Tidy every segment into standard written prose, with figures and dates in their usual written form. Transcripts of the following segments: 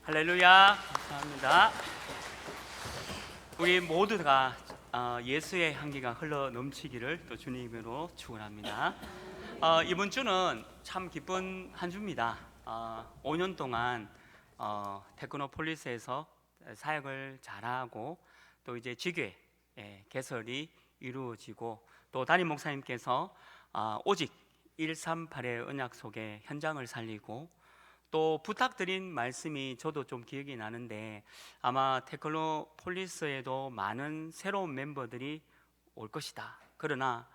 할렐루야, 감사합니다. 우리 모두가 예수의 향기가 흘러 넘치기를 또 주님으로 축원합니다. 이번 주는 참 기쁜 한 주입니다. 5년 동안 테크노폴리스에서 사역을 잘하고 또 이제 지교회 개설이 이루어지고 또 담임 목사님께서 오직 138의 언약 속에 현장을 살리고 또 부탁드린 말씀이 저도 좀 기억이 나는데, 아마 테크노폴리스에도 많은 새로운 멤버들이 올 것이다. 그러나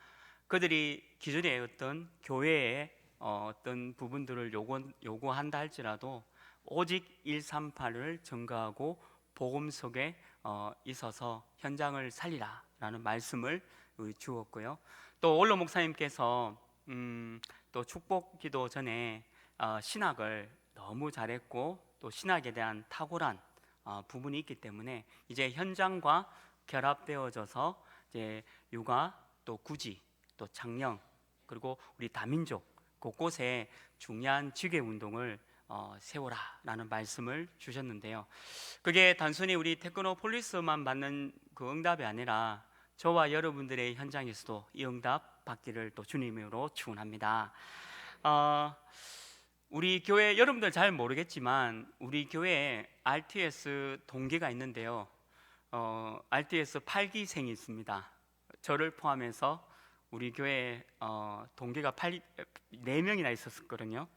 그들이 기존의 어떤 교회의 어떤 부분들을 요구한다 할지라도 오직 138을 증거하고 복음 속에 있어서 현장을 살리라 라는 말씀을 주었고요. 또 올로 목사님께서 또 축복 기도 전에 신학을 너무 잘했고 또 신학에 대한 탁월한 부분이 있기 때문에 이제 현장과 결합되어져서 이제 육아 또 구지 또 창녕 그리고 우리 다민족 곳곳에 중요한 지교 운동을 세워라라는 말씀을 주셨는데요. 그게 단순히 우리 테크노폴리스만 받는 그 응답이 아니라 저와 여러분들의 현장에서도 이 응답 받기를 또 주님으로 축원합니다. 우리 교회 여러분들 잘 모르겠지만 우리 교회에 RTS 동기가 있는데요. RTS 8기생이 있습니다. 저를 포함해서 우리 교회에 동기가 4명이나 있었거든요.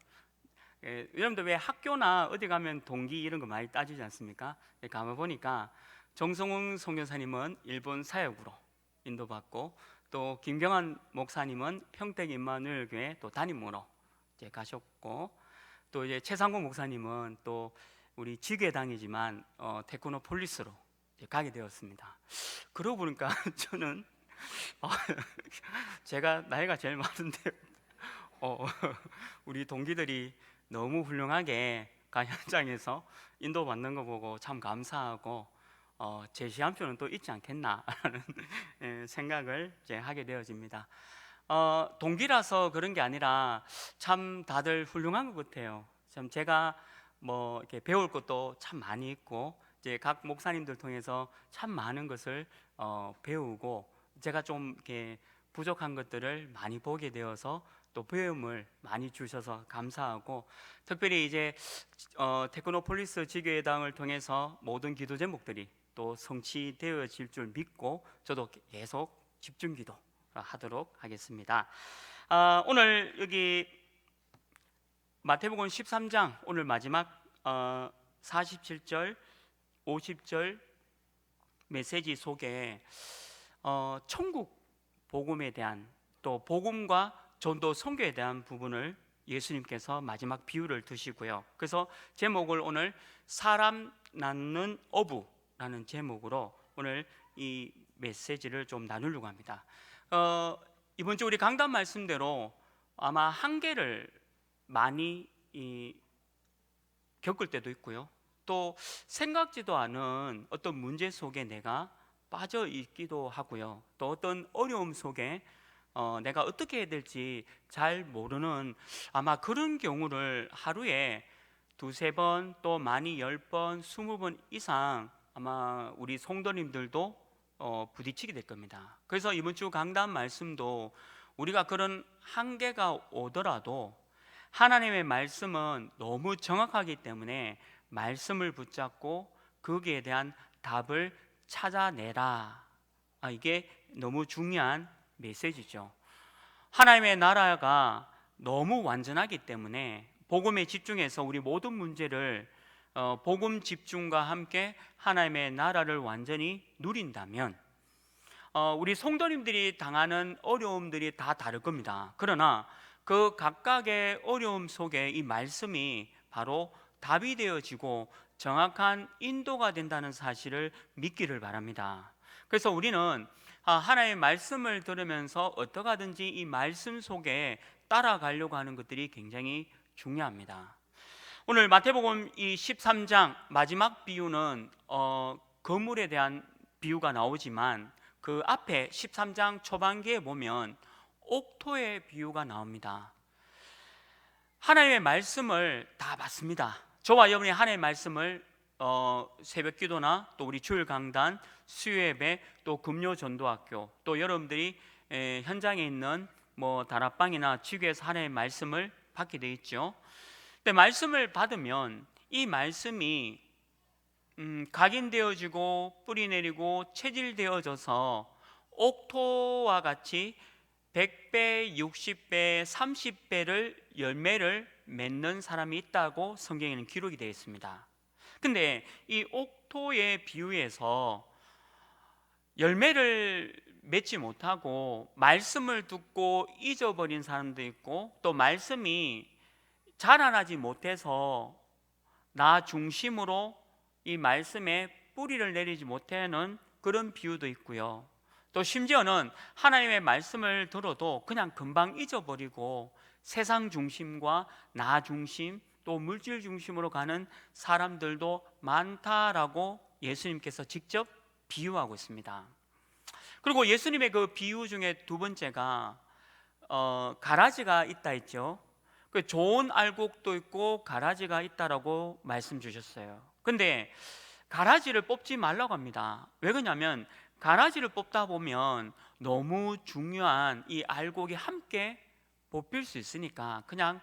여러분들 왜 학교나 어디 가면 동기 이런 거 많이 따지지 않습니까? 가만 보니까 정성웅 선교사님은 일본 사역으로 인도받고 또 김경환 목사님은 평택 임마누엘교회 또 담임으로 이제 가셨고 또 이제 최상국 목사님은 또 우리 지교당이지만 테크노폴리스로 이제 가게 되었습니다. 그러고 보니까 저는 제가 나이가 제일 많은데 우리 동기들이 너무 훌륭하게 가 현장에서 인도받는 거 보고 참 감사하고 제시 한 표는 또 있지 않겠나라는 생각을 이제 하게 되어집니다. 동기라서 그런 게 아니라 참 다들 훌륭한 것 같아요. 참 제가 뭐 이렇게 배울 것도 참 많이 있고 이제 각 목사님들 통해서 참 많은 것을 배우고 제가 좀 이렇게 부족한 것들을 많이 보게 되어서 또 배움을 많이 주셔서 감사하고 특별히 이제 테크노폴리스 지교회당을 통해서 모든 기도 제목들이 또 성취되어질 줄 믿고 저도 계속 집중 기도 하도록 하겠습니다. 오늘 여기 마태복음 13장 오늘 마지막 47절 50절 메시지 속에 천국 복음에 대한 또 복음과 전도 선교에 대한 부분을 예수님께서 마지막 비유를 드시고요. 그래서 제목을 오늘 사람 낳는 어부라는 제목으로 오늘 이 메시지를 좀 나누려고 합니다. 이번 주 우리 강단 말씀대로 아마 한계를 많이 겪을 때도 있고요. 또 생각지도 않은 어떤 문제 속에 내가 빠져 있기도 하고요. 또 어떤 어려움 속에 내가 어떻게 해야 될지 잘 모르는 아마 그런 경우를 하루에 2-3번 또 많이 10번, 20번 이상 아마 우리 성도님들도 부딪히게 될 겁니다. 그래서 이번 주 강단 말씀도 우리가 그런 한계가 오더라도 하나님의 말씀은 너무 정확하기 때문에 말씀을 붙잡고 거기에 대한 답을 찾아내라. 이게 너무 중요한 메시지죠. 하나님의 나라가 너무 완전하기 때문에 복음에 집중해서 우리 모든 문제를 복음 집중과 함께 하나님의 나라를 완전히 누린다면 우리 성도님들이 당하는 어려움들이 다 다를 겁니다. 그러나 그 각각의 어려움 속에 이 말씀이 바로 답이 되어지고 정확한 인도가 된다는 사실을 믿기를 바랍니다. 그래서 우리는 하나님의 말씀을 들으면서 어떻게 하든지 이 말씀 속에 따라가려고 하는 것들이 굉장히 중요합니다. 오늘 마태복음 이 13장 마지막 비유는 거물에 대한 비유가 나오지만 그 앞에 13장 초반기에 보면 옥토의 비유가 나옵니다. 하나님의 말씀을 다 받습니다. 저와 여러분이 하나님의 말씀을 새벽 기도나 또 우리 주일 강단, 수요 예배, 또 금요 전도학교, 또 여러분들이 현장에 있는 뭐 다락방이나 지구에서 하나님의 말씀을 받게 돼 있죠. 근데 말씀을 받으면 이 말씀이 각인되어지고 뿌리 내리고 체질되어져서 옥토와 같이 100배, 60배, 30배를 열매를 맺는 사람이 있다고 성경에는 기록이 되어 있습니다. 근데 이 옥토의 비유에서 열매를 맺지 못하고 말씀을 듣고 잊어버린 사람도 있고, 또 말씀이 자라나지 못해서 나 중심으로 이 말씀에 뿌리를 내리지 못하는 그런 비유도 있고요. 또 심지어는 하나님의 말씀을 들어도 그냥 금방 잊어버리고 세상 중심과 나 중심, 또 물질 중심으로 가는 사람들도 많다라고 예수님께서 직접 비유하고 있습니다. 그리고 예수님의 그 비유 중에 두 번째가 가라지가 있다 했죠. 그 좋은 알곡도 있고 가라지가 있다라고 말씀 주셨어요. 근데 가라지를 뽑지 말라고 합니다. 왜 그러냐면 가라지를 뽑다 보면 너무 중요한 이 알곡이 함께 뽑힐 수 있으니까 그냥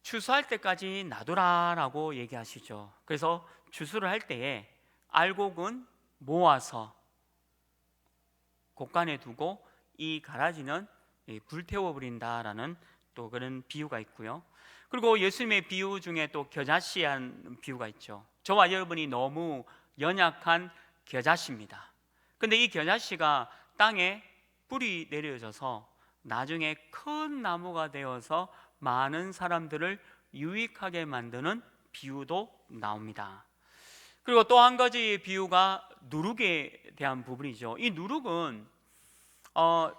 추수할 때까지 놔두라라고 얘기하시죠. 그래서 추수를 할 때에 알곡은 모아서 곳간에 두고 이 가라지는 불태워 버린다라는 또 그런 비유가 있고요. 그리고 예수님의 비유 중에 또 겨자씨한 비유가 있죠. 저와 여러분이 너무 연약한 겨자씨입니다. 근데 이 겨자씨가 땅에 뿌리 내려져서 나중에 큰 나무가 되어서 많은 사람들을 유익하게 만드는 비유도 나옵니다. 그리고 또 한 가지 비유가 누룩에 대한 부분이죠. 이 누룩은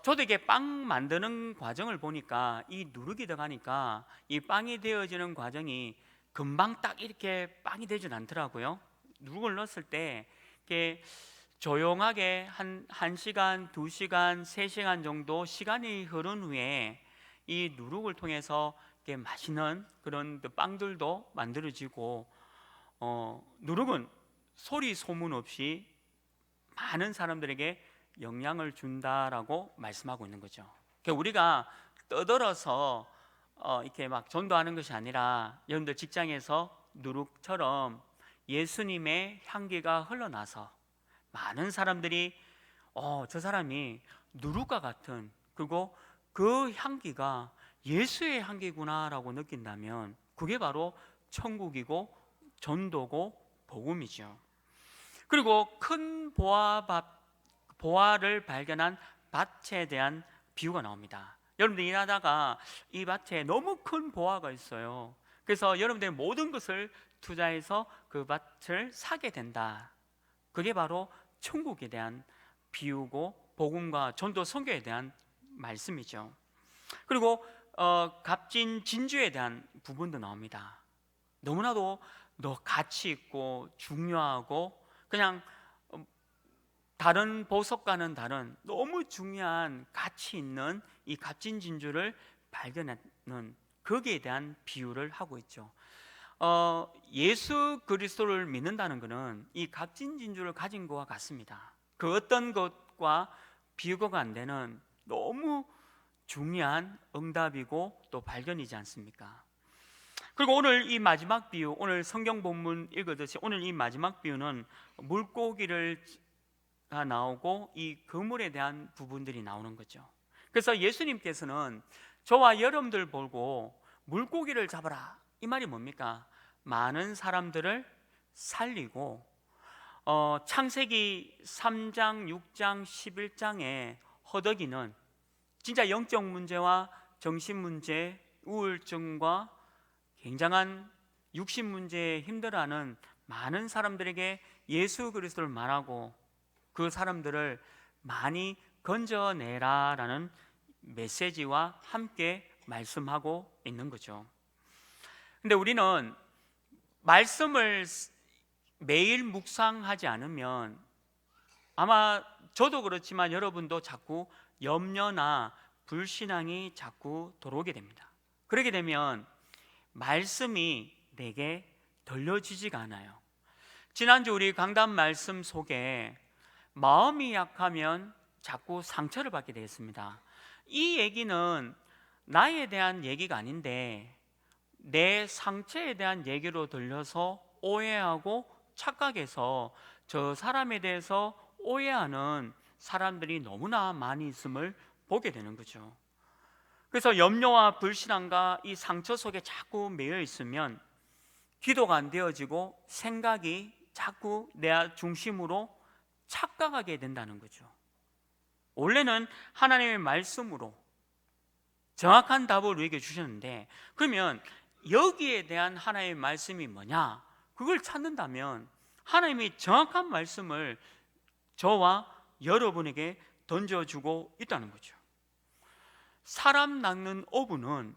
저도 이게 빵 만드는 과정을 보니까 이 누룩이 들어가니까 이 빵이 되어지는 과정이 금방 딱 이렇게 빵이 되진 않더라고요. 누룩을 넣었을 때 이렇게 조용하게 한 1시간, 2시간, 3시간 정도 시간이 흐른 후에 이 누룩을 통해서 이렇게 맛있는 그런 빵들도 만들어지고, 누룩은 소리 소문 없이 많은 사람들에게 영향을 준다라고 말씀하고 있는 거죠. 그러니까 우리가 떠들어서 이렇게 막 전도하는 것이 아니라 여러분들 직장에서 누룩처럼 예수님의 향기가 흘러나서 많은 사람들이 저 사람이 누룩과 같은, 그리고 그 향기가 예수의 향기구나라고 느낀다면 그게 바로 천국이고 전도고 복음이죠. 그리고 큰 보화를 발견한 밭에 대한 비유가 나옵니다. 여러분들 일하다가 이 밭에 너무 큰 보화가 있어요. 그래서 여러분들 모든 것을 투자해서 그 밭을 사게 된다. 그게 바로 천국에 대한 비유고 복음과 전도 선교에 대한 말씀이죠. 그리고 값진 진주에 대한 부분도 나옵니다. 너무나도 가치 있고 중요하고 그냥 다른 보석과는 다른 너무 중요한 가치 있는 이 값진 진주를 발견하는, 거기에 대한 비유를 하고 있죠. 예수 그리스도를 믿는다는 것은 이 값진 진주를 가진 것과 같습니다. 그 어떤 것과 비교가 안 되는 너무 중요한 응답이고 또 발견이지 않습니까? 그리고 오늘 이 마지막 비유, 오늘 성경 본문 읽었듯이 오늘 이 마지막 비유는 물고기를 나오고 이 그물에 대한 부분들이 나오는 거죠. 그래서 예수님께서는 저와 여러분들 보고 물고기를 잡아라, 이 말이 뭡니까? 많은 사람들을 살리고 창세기 3장, 6장, 11장에 허덕이는 진짜 영적 문제와 정신 문제, 우울증과 굉장한 육신 문제에 힘들어하는 많은 사람들에게 예수 그리스도를 말하고 그 사람들을 많이 건져내라라는 메시지와 함께 말씀하고 있는 거죠. 근데 우리는 말씀을 매일 묵상하지 않으면, 아마 저도 그렇지만 여러분도 자꾸 염려나 불신앙이 자꾸 들어오게 됩니다. 그렇게 되면 말씀이 내게 들려지지가 않아요. 지난주 우리 강단 말씀 속에 마음이 약하면 자꾸 상처를 받게 되었습니다. 이 얘기는 나에 대한 얘기가 아닌데 내 상처에 대한 얘기로 들려서 오해하고 착각해서 저 사람에 대해서 오해하는 사람들이 너무나 많이 있음을 보게 되는 거죠. 그래서 염려와 불신앙과 이 상처 속에 자꾸 매여 있으면 기도가 안 되어지고 생각이 자꾸 내 중심으로 착각하게 된다는 거죠. 원래는 하나님의 말씀으로 정확한 답을 우리에게 주셨는데, 그러면 여기에 대한 하나님의 말씀이 뭐냐? 그걸 찾는다면 하나님이 정확한 말씀을 저와 여러분에게 던져주고 있다는 거죠. 사람 낳는 어부는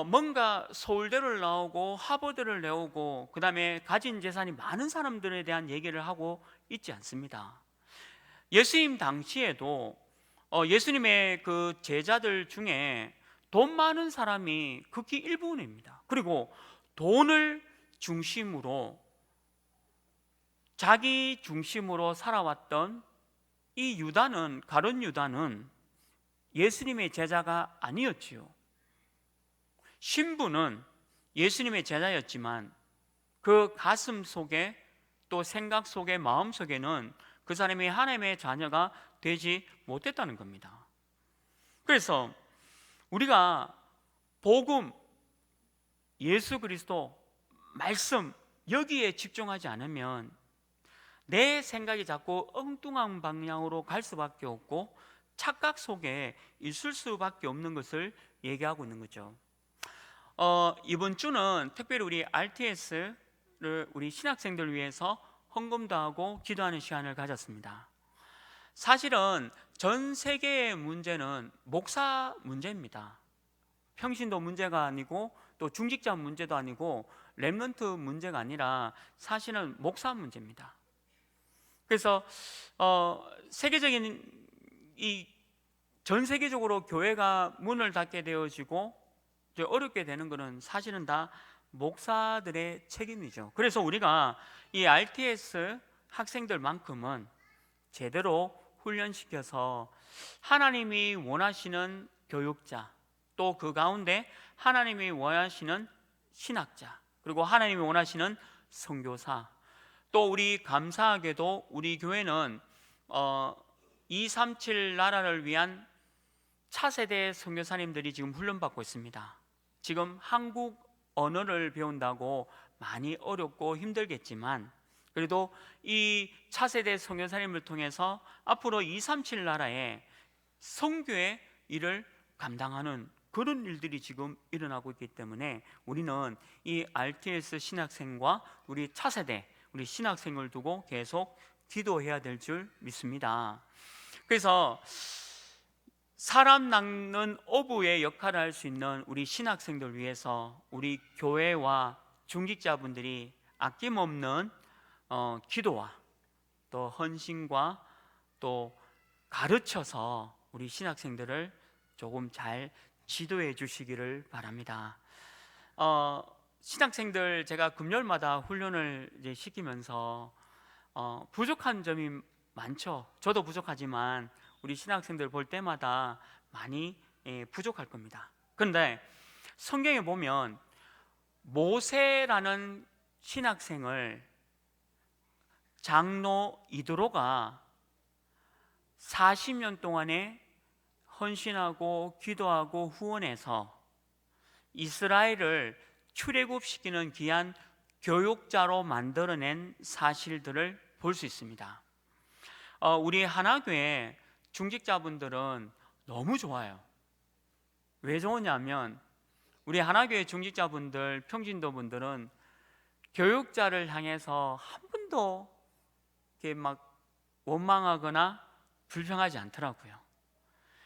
뭔가 서울대를 나오고 하버드를 나오고 그 다음에 가진 재산이 많은 사람들에 대한 얘기를 하고 있지 않습니다. 예수님 당시에도 예수님의 그 제자들 중에 돈 많은 사람이 극히 일부분입니다. 그리고 돈을 중심으로 자기 중심으로 살아왔던 이 유다는, 가룟 유다는 예수님의 제자가 아니었지요. 신부는 예수님의 제자였지만 그 가슴 속에 또 생각 속에 마음 속에는 그 사람이 하나님의 자녀가 되지 못했다는 겁니다. 그래서 우리가 복음, 예수 그리스도, 말씀 여기에 집중하지 않으면 내 생각이 자꾸 엉뚱한 방향으로 갈 수밖에 없고 착각 속에 있을 수밖에 없는 것을 얘기하고 있는 거죠. 이번 주는 특별히 우리 RTS를 우리 신학생들 위해서 헌금도 하고 기도하는 시간을 가졌습니다. 사실은 전 세계의 문제는 목사 문제입니다. 평신도 문제가 아니고 또 중직자 문제도 아니고 렘넌트 문제가 아니라 사실은 목사 문제입니다. 그래서 세계적인 전 세계적으로 교회가 문을 닫게 되어지고 어렵게 되는 것은 사실은 다 목사들의 책임이죠. 그래서 우리가 이 RTS 학생들만큼은 제대로 훈련시켜서 하나님이 원하시는 교육자, 또 그 가운데 하나님이 원하시는 신학자, 그리고 하나님이 원하시는 선교사, 또 우리 감사하게도 우리 교회는 237 나라를 위한 차세대 선교사님들이 지금 훈련받고 있습니다. 지금 한국 언어를 배운다고 많이 어렵고 힘들겠지만 그래도 이 차세대 선교사님을 통해서 앞으로 237 나라에 선교의 일을 감당하는 그런 일들이 지금 일어나고 있기 때문에 우리는 이 RTS 신학생과 우리 차세대 우리 신학생을 두고 계속 기도해야 될 줄 믿습니다. 그래서 사람 낳는 어부의 역할을 할 수 있는 우리 신학생들 위해서 우리 교회와 중직자분들이 아낌없는 기도와 또 헌신과 또 가르쳐서 우리 신학생들을 조금 잘 지도해 주시기를 바랍니다. 신학생들 제가 금요일마다 훈련을 이제 시키면서 부족한 점이 많죠. 저도 부족하지만 우리 신학생들 볼 때마다 많이 부족할 겁니다. 그런데 성경에 보면 모세라는 신학생을 장로 이도로가 40년 동안에 헌신하고 기도하고 후원해서 이스라엘을 출애굽시키는 귀한 교육자로 만들어낸 사실들을 볼 수 있습니다. 우리 하나교회 중직자분들은 너무 좋아요. 왜 좋으냐면 우리 하나교회 중직자분들, 평신도분들은 교육자를 향해서 한 번도 이렇게 막 원망하거나 불평하지 않더라고요.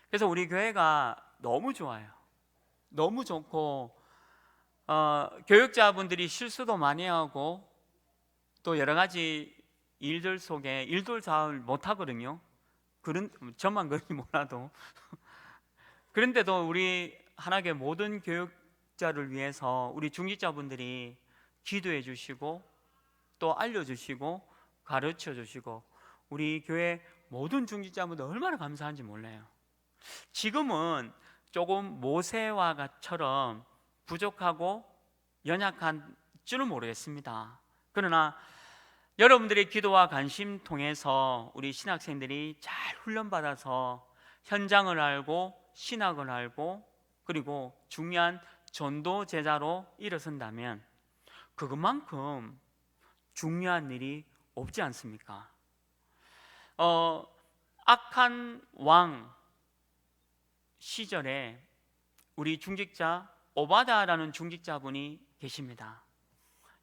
그래서 우리 교회가 너무 좋아요. 너무 좋고 교육자분들이 실수도 많이 하고 또 여러 가지 일들 속에 일도 잘 못하거든요. 그런 저만 그런지 몰라도 그런데도 우리 하나교회 모든 교육자를 위해서 우리 중직자분들이 기도해 주시고 또 알려주시고 가르쳐 주시고 우리 교회 모든 중직자분들 얼마나 감사한지 몰라요. 지금은 조금 모세와 같처럼 부족하고 연약한 줄은 모르겠습니다. 그러나 여러분들의 기도와 관심 통해서 우리 신학생들이 잘 훈련받아서 현장을 알고 신학을 알고 그리고 중요한 전도 제자로 일어선다면 그것만큼 중요한 일이 없지 않습니까? 악한 왕 시절에 우리 중직자 오바다라는 중직자분이 계십니다.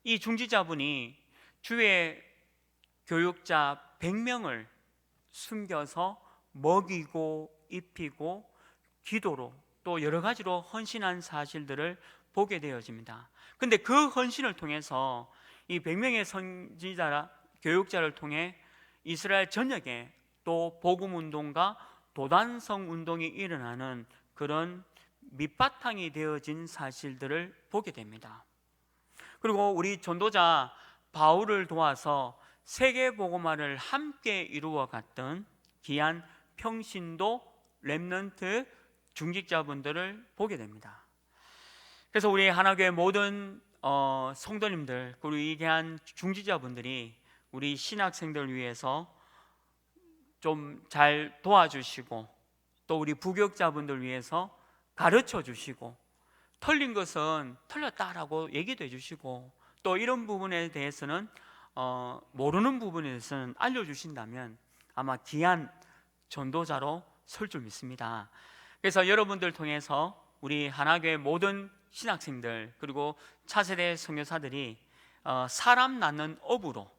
이 중직자분이 주의 교육자 100명을 숨겨서 먹이고 입히고 기도로 또 여러 가지로 헌신한 사실들을 보게 되어집니다. 근데 그 헌신을 통해서 이 100명의 선지자 교육자를 통해 이스라엘 전역에 또 복음운동과 도단성 운동이 일어나는 그런 밑바탕이 되어진 사실들을 보게 됩니다. 그리고 우리 전도자 바울을 도와서 세계복음화를 함께 이루어 갔던 귀한 평신도 렘넌트 중직자분들을 보게 됩니다. 그래서 우리 하나교회 모든 성도님들 그리고 이 귀한 중직자분들이 우리 신학생들을 위해서 좀 잘 도와주시고 또 우리 부교육자분들 위해서 가르쳐 주시고 틀린 것은 틀렸다라고 얘기도 해주시고 또 이런 부분에 대해서는 모르는 부분에 대해서는 알려주신다면 아마 귀한 전도자로 설 줄 믿습니다. 그래서 여러분들 통해서 우리 하나교회 모든 신학생들 그리고 차세대 선교사들이 사람 낳는 업으로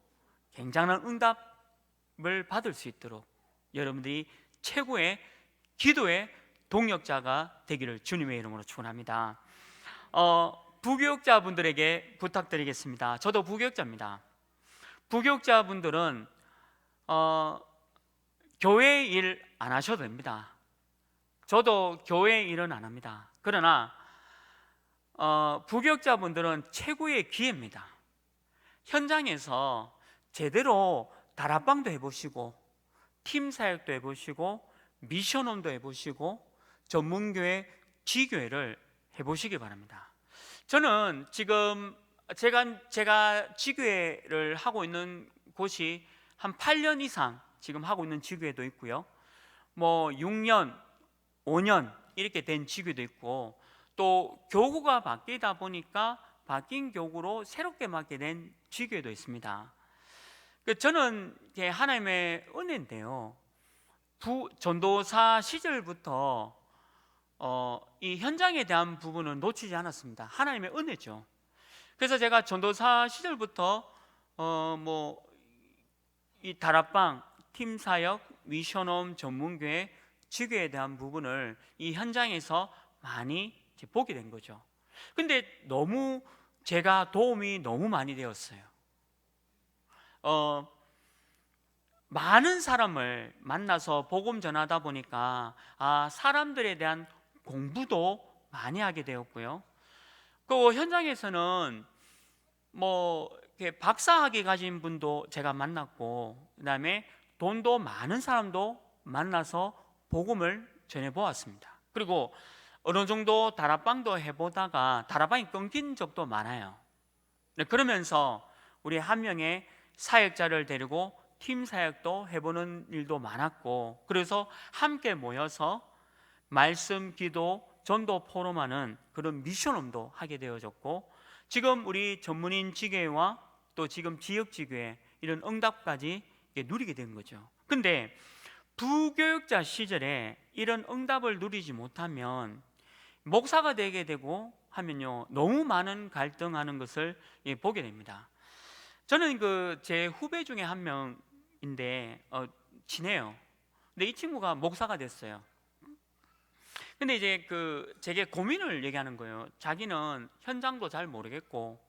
굉장한 응답을 받을 수 있도록 여러분들이 최고의 기도의 동력자가 되기를 주님의 이름으로 축원합니다. 부교육자분들에게 부탁드리겠습니다. 저도 부교육자입니다. 부교육자분들은 교회 일 안 하셔도 됩니다. 저도 교회 일은 안 합니다. 그러나 부교육자분들은 최고의 기회입니다. 현장에서 제대로 다락방도 해보시고 팀 사역도 해보시고 미션홈도 해보시고 전문교회 지교회를 해보시기 바랍니다. 저는 지금 제가 지교회를 하고 있는 곳이 한 8년 이상 지금 하고 있는 지교회도 있고요. 뭐 6년, 5년 이렇게 된 지교회도 있고 또 교구가 바뀌다 보니까 바뀐 교구로 새롭게 맡게 된 지교회도 있습니다. 저는 하나님의 은혜인데요. 전도사 시절부터 이 현장에 대한 부분은 놓치지 않았습니다. 하나님의 은혜죠. 그래서 제가 전도사 시절부터 이 다락방, 팀사역, 미션홈, 전문교회, 지교에 대한 부분을 이 현장에서 많이 보게 된 거죠. 근데 너무 제가 도움이 너무 많이 되었어요. 많은 사람을 만나서 복음 전하다 보니까 사람들에 대한 공부도 많이 하게 되었고요. 그 현장에서는 박사학위 가진 분도 제가 만났고 그다음에 돈도 많은 사람도 만나서 복음을 전해 보았습니다. 그리고 어느 정도 다락방도 해보다가 다락방이 끊긴 적도 많아요. 그러면서 우리 한 명의 사역자를 데리고 팀 사역도 해보는 일도 많았고 그래서 함께 모여서 말씀, 기도, 전도 포럼하는 그런 미션홈도 하게 되어졌고 지금 우리 전문인 지교회와 또 지금 지역 지교회 이런 응답까지 누리게 된 거죠. 근데 부교육자 시절에 이런 응답을 누리지 못하면 목사가 되게 되고 하면요 너무 많은 갈등하는 것을 보게 됩니다. 저는 제 후배 중에 한 명인데 친해요. 근데 이 친구가 목사가 됐어요. 근데 이제 제게 고민을 얘기하는 거예요. 자기는 현장도 잘 모르겠고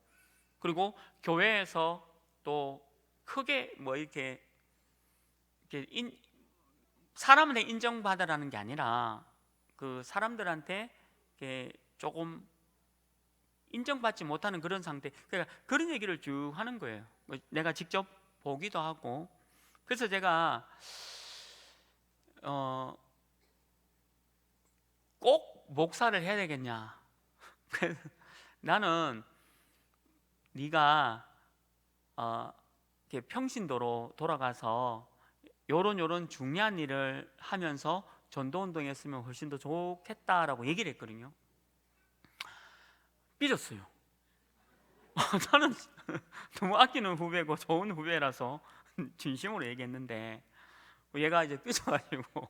그리고 교회에서 또 크게 이렇게 사람한테 인정받으라는 게 아니라 그 사람들한테 조금 인정받지 못하는 그런 상태. 그러니까 그런 얘기를 쭉 하는 거예요. 내가 직접 보기도 하고. 그래서 제가 꼭 목사를 해야 되겠냐. 나는 네가 이렇게 평신도로 돌아가서 요런 중요한 일을 하면서 전도운동 했으면 훨씬 더 좋겠다라고 얘기를 했거든요. 삐졌어요. 나는 너무 아끼는 후배고 좋은 후배라서 진심으로 얘기했는데 얘가 이제 삐져가지고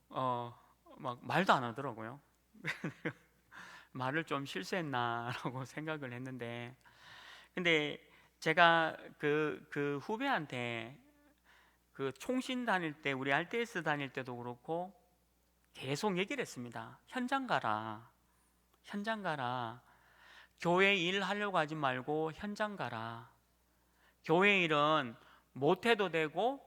막 말도 안 하더라고요. 말을 좀 실수했나라고 생각을 했는데, 근데 제가 그 후배한테 그 총신 다닐 때, 우리 RTS 다닐 때도 그렇고 계속 얘기를 했습니다. 현장 가라, 현장 가라. 교회 일 하려고 하지 말고 현장 가라. 교회 일은 못해도 되고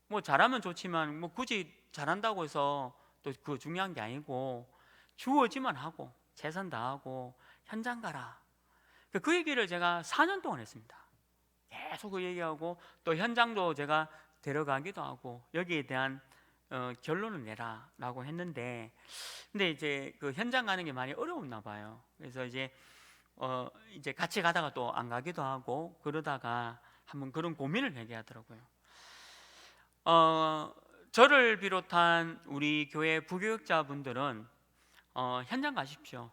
뭐 잘하면 좋지만 뭐 굳이 잘한다고 해서 또 그 중요한 게 아니고 주어지만 하고 최선 다하고 현장 가라. 그 얘기를 제가 4년 동안 했습니다. 계속 그 얘기하고 또 현장도 제가 데려가기도 하고 여기에 대한 결론을 내라라고 했는데, 근데 이제 그 현장 가는 게 많이 어려웠나 봐요. 그래서 이제 같이 가다가 또 안 가기도 하고 그러다가 한번 그런 고민을 하게 하더라고요. 저를 비롯한 우리 교회 부교육자분들은 현장 가십시오.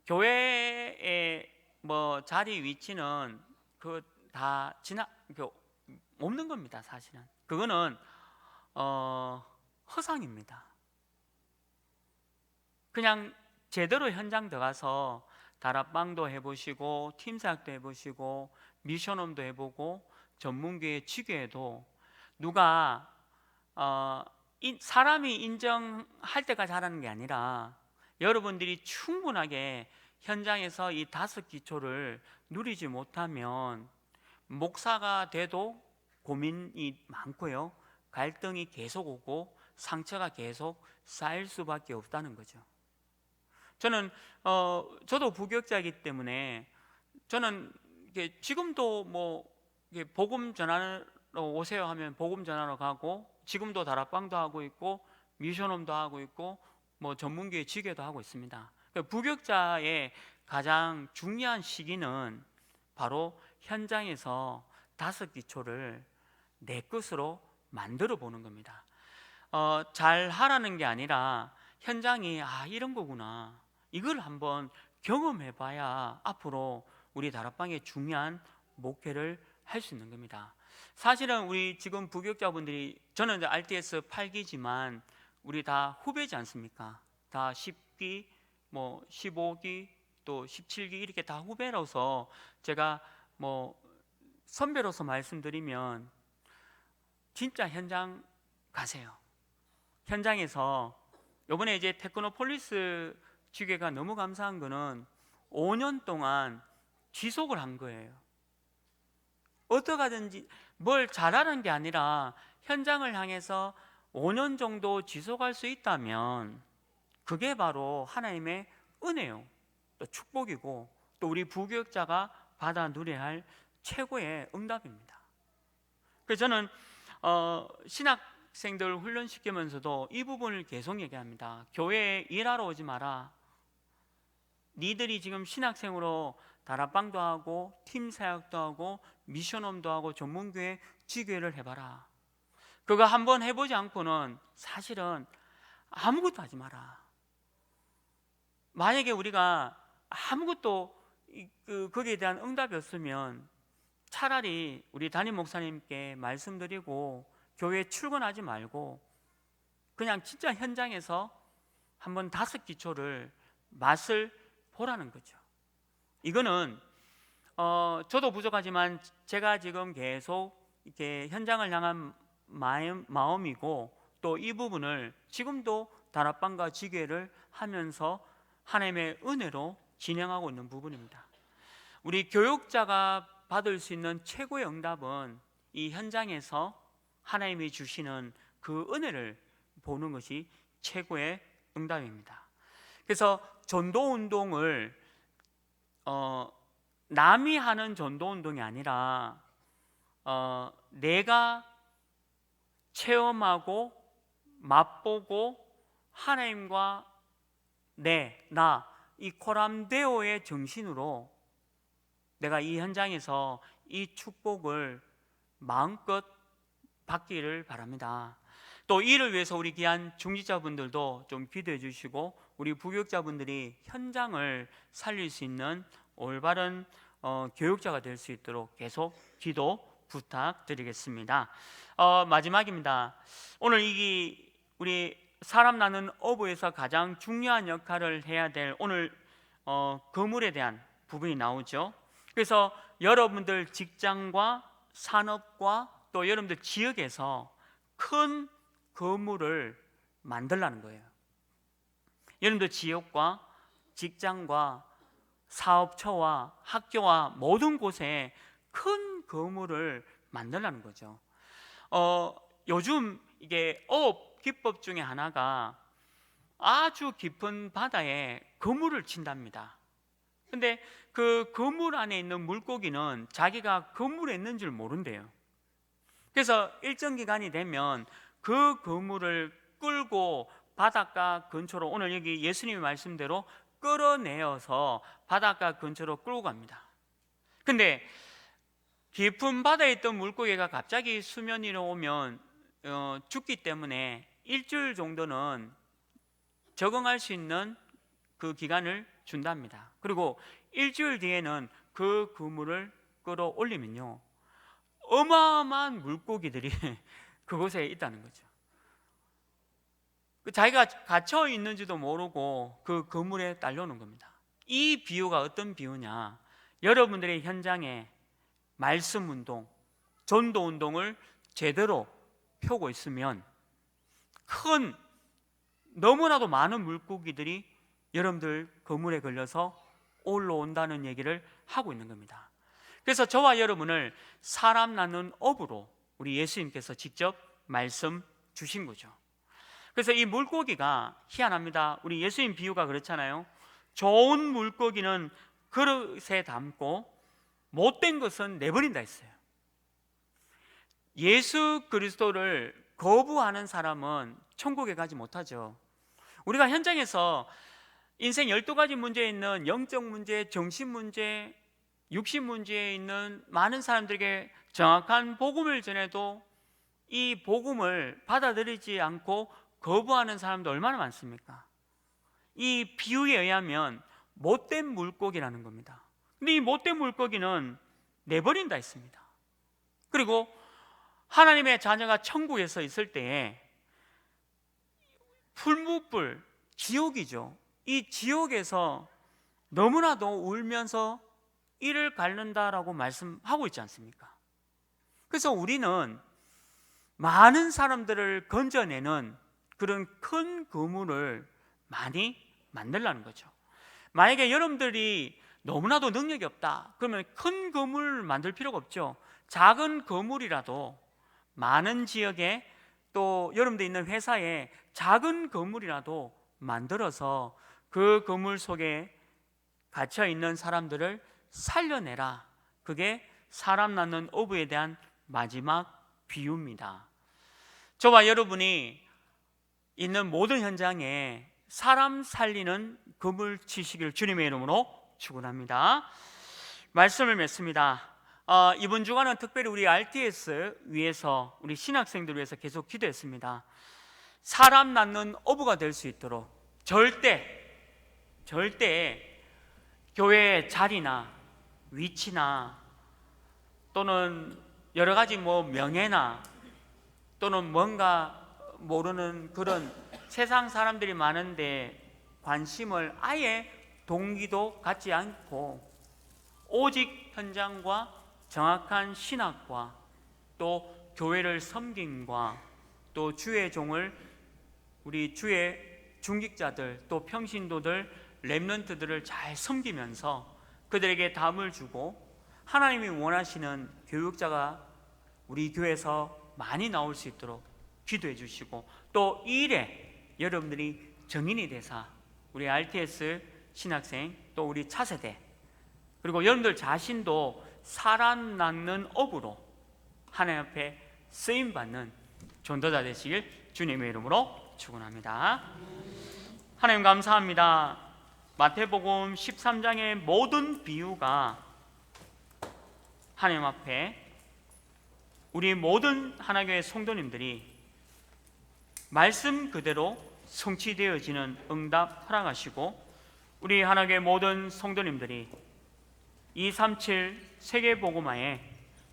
교회의 뭐 자리 위치는 그 다 없는 겁니다. 사실은 그거는 허상입니다. 그냥 제대로 현장 들어가서 다락방도 해보시고 팀사역도 해보시고 미션홈도 해보고 전문교회 지교회도 누가 사람이 인정할 때까지 하라는 게 아니라 여러분들이 충분하게 현장에서 이 5기초를 누리지 못하면 목사가 돼도 고민이 많고요, 갈등이 계속 오고 상처가 계속 쌓일 수밖에 없다는 거죠. 저는 저도 부교육자이기 때문에 저는 지금도 뭐 복음 전하러 오세요 하면 복음 전하러 가고, 지금도 다락방도 하고 있고 미션홈도 하고 있고 뭐 전문교회 지교도 하고 있습니다. 부교육자의 가장 중요한 시기는 바로 현장에서 5기초를 내 것으로 만들어 보는 겁니다. 잘 하라는 게 아니라 현장이 이런 거구나, 이걸 한번 경험해 봐야 앞으로 우리 다락방의 중요한 목회를 할 수 있는 겁니다. 사실은 우리 지금 부교육자분들이, 저는 이제 RTS 8기지만 우리 다 후배지 않습니까? 다 10기, 뭐 15기, 또 17기 이렇게 다 후배라서 제가 뭐 선배로서 말씀드리면 진짜 현장 가세요. 현장에서 이번에 이제 테크노폴리스 지교회가 너무 감사한 거는 5년 동안 지속을 한 거예요. 어떻게 하든지 뭘 잘하는 게 아니라 현장을 향해서 5년 정도 지속할 수 있다면 그게 바로 하나님의 은혜요, 또 축복이고 또 우리 부교육자가 받아 누려야 할 최고의 응답입니다. 그래서 저는 신학생들 훈련시키면서도 이 부분을 계속 얘기합니다. 교회에 일하러 오지 마라. 니들이 지금 신학생으로 다락방도 하고 팀사역도 하고 미션홈도 하고 전문교회 지교회를 해봐라. 그거 한번 해보지 않고는 사실은 아무것도 하지 마라. 만약에 우리가 아무것도 거기에 대한 응답이 없으면 차라리 우리 담임 목사님께 말씀드리고 교회에 출근하지 말고 그냥 진짜 현장에서 한번 5기초를 맛을 보라는 거죠. 이거는 저도 부족하지만 제가 지금 계속 이렇게 현장을 향한 마음이고 또 이 부분을 지금도 다락방과 지교회를 하면서 하나님의 은혜로 진행하고 있는 부분입니다. 우리 교육자가 받을 수 있는 최고의 응답은 이 현장에서 하나님이 주시는 그 은혜를 보는 것이 최고의 응답입니다. 그래서 전도 운동을 남이 하는 전도 운동이 아니라 내가 체험하고 맛보고 하나님과 이 코람데오의 정신으로 내가 이 현장에서 이 축복을 마음껏 받기를 바랍니다. 또 이를 위해서 우리 귀한 중직자분들도 좀 기도해 주시고, 우리 부교육자분들이 현장을 살릴 수 있는 올바른 교육자가 될 수 있도록 계속 기도 부탁드리겠습니다. 마지막입니다. 오늘 우리 사람 낳는 어부에서 가장 중요한 역할을 해야 될 오늘 거물에 대한 부분이 나오죠. 그래서 여러분들 직장과 산업과 또 여러분들 지역에서 큰 거물을 만들라는 거예요. 여러분들 지역과 직장과 사업처와 학교와 모든 곳에 큰 거물을 만들라는 거죠. 요즘 이게 어업 기법 중에 하나가 아주 깊은 바다에 거물을 친답니다. 근데 그 거물 안에 있는 물고기는 자기가 거물에 있는 줄 모른대요. 그래서 일정 기간이 되면 그 거물을 끌고 바닷가 근처로, 오늘 여기 예수님의 말씀대로 끌어내어서 바닷가 근처로 끌고 갑니다. 근데 깊은 바다에 있던 물고기가 갑자기 수면 위로 오면 죽기 때문에 일주일 정도는 적응할 수 있는 그 기간을 준답니다. 그리고 일주일 뒤에는 그 그물을 끌어올리면요, 어마어마한 물고기들이 그곳에 있다는 거죠. 자기가 갇혀 있는지도 모르고 그 그물에 딸려오는 겁니다. 이 비유가 어떤 비유냐? 여러분들의 현장에 말씀 운동, 전도 운동을 제대로 펴고 있으면 너무나도 많은 물고기들이 여러분들 그물에 걸려서 올라온다는 얘기를 하고 있는 겁니다. 그래서 저와 여러분을 사람 낳는 업으로 우리 예수님께서 직접 말씀 주신 거죠. 그래서 이 물고기가 희한합니다. 우리 예수님 비유가 그렇잖아요. 좋은 물고기는 그릇에 담고 못된 것은 내버린다 했어요. 예수 그리스도를 거부하는 사람은 천국에 가지 못하죠. 우리가 현장에서 인생 12가지 문제에 있는 영적 문제, 정신 문제, 육신 문제에 있는 많은 사람들에게 정확한 복음을 전해도 이 복음을 받아들이지 않고 거부하는 사람도 얼마나 많습니까? 이 비유에 의하면 못된 물고기라는 겁니다. 근데 이 못된 물고기는 내버린다 했습니다. 그리고 하나님의 자녀가 천국에서 있을 때에 풀무불, 지옥이죠. 이 지옥에서 너무나도 울면서 이를 갉는다라고 말씀하고 있지 않습니까? 그래서 우리는 많은 사람들을 건져내는 그런 큰 그물을 많이 만들라는 거죠. 만약에 여러분들이 너무나도 능력이 없다, 그러면 큰 그물 만들 필요가 없죠. 작은 그물이라도 많은 지역에, 또 여러분들 있는 회사에 작은 그물이라도 만들어서 그 그물 속에 갇혀 있는 사람들을 살려내라. 그게 사람 낳는 어부에 대한 마지막 비유입니다. 저와 여러분이 있는 모든 현장에 사람 살리는 그물 치시기를 주님의 이름으로 축원합니다. 말씀을 맺습니다. 이번 주간은 특별히 우리 RTS 위해서, 우리 신학생들 위해서 계속 기도했습니다. 사람 낳는 어부가 될 수 있도록 절대 교회의 자리나 위치나 또는 여러 가지 명예나 또는 뭔가 모르는 그런 세상 사람들이 많은데 관심을 아예 동기도 갖지 않고 오직 현장과 정확한 신학과 또 교회를 섬김과 또 주의 종을, 우리 주의 중직자들 또 평신도들 렘넌트들을 잘 섬기면서 그들에게 답을 주고 하나님이 원하시는 교육자가 우리 교회에서 많이 나올 수 있도록 기도해 주시고, 또 이 일에 여러분들이 정인이 되사 우리 RTS 신학생, 또 우리 차세대, 그리고 여러분들 자신도 살아남는 업으로 하나님 앞에 쓰임받는 전도자 되시길 주님의 이름으로 축원합니다. 하나님 감사합니다. 마태복음 13장의 모든 비유가 하나님 앞에 우리 모든 하나교회 성도님들이 말씀 그대로 성취되어지는 응답 허락하시고, 우리 하나교회 모든 성도님들이 237 세계복음화에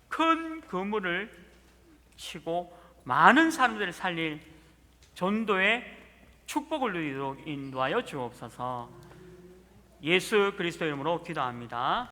큰 그물을 치고 많은 사람들을 살릴 전도의 축복을 누리도록 인도하여 주옵소서. 예수 그리스도 이름으로 기도합니다.